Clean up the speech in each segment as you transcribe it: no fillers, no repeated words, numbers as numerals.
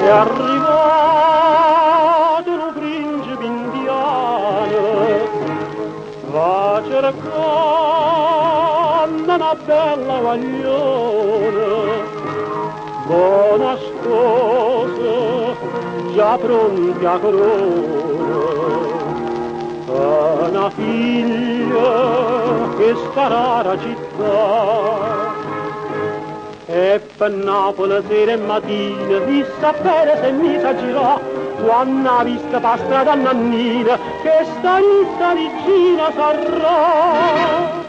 È arrivato un principe indiano, va cercando una bella guagliona, buona sposa, già pronti a corona, una figlia che starà a città. E per Napoli sera e mattina di sapere se mi sa girà quando ha visto per strada Nannina che sta regina sarà.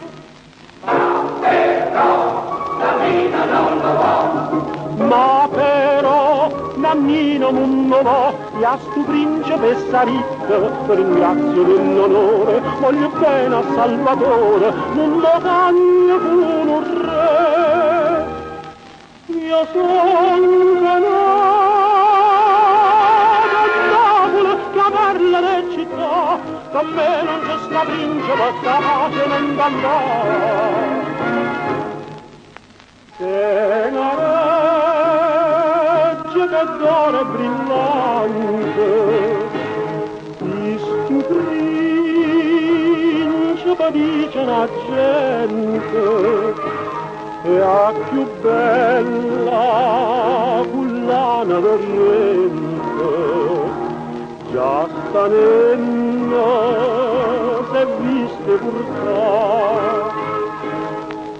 Ma però Nannino non lo va e a stu principessa ricca ringrazio dell'onore, voglio bene a Salvatore, non lo cagno con un re. Io sono venuto a Napoli che a parla di città, per me non c'è sta principe, sta pace non andrà. C'è una regge che d'oro è brillante, di stu principe dice la gente, e a più bella cullana d'Oriente, già stanenna s'è viste portare,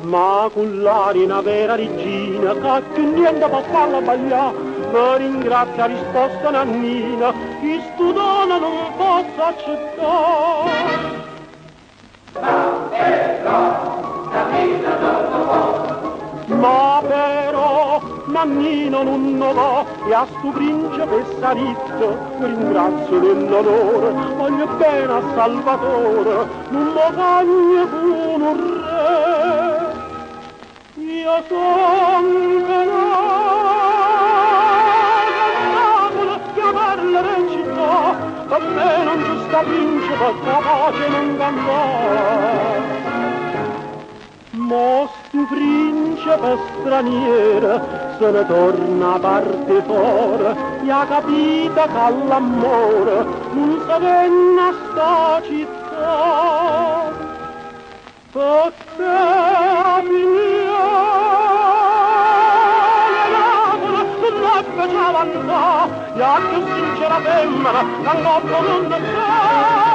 ma cullare una vera regina che più niente può farla sbagliare, mi ringrazia risposta Nannina, chi stu dono non posso accettare. Ma però Nannino non lo va e a stu principessa ricca ringrazio dell'onore, voglio bene a Salvatore, non lo cagno con un re. Io son venuto che a parla in città, per me non c'è sta principe capace non andare. Mo stu principe straniero se ne torna a parte fuori e ha capito che l'amore non si venne a sta città. Perché a Napoli non ebbe già vantà e a più sincera femmina che non c'è.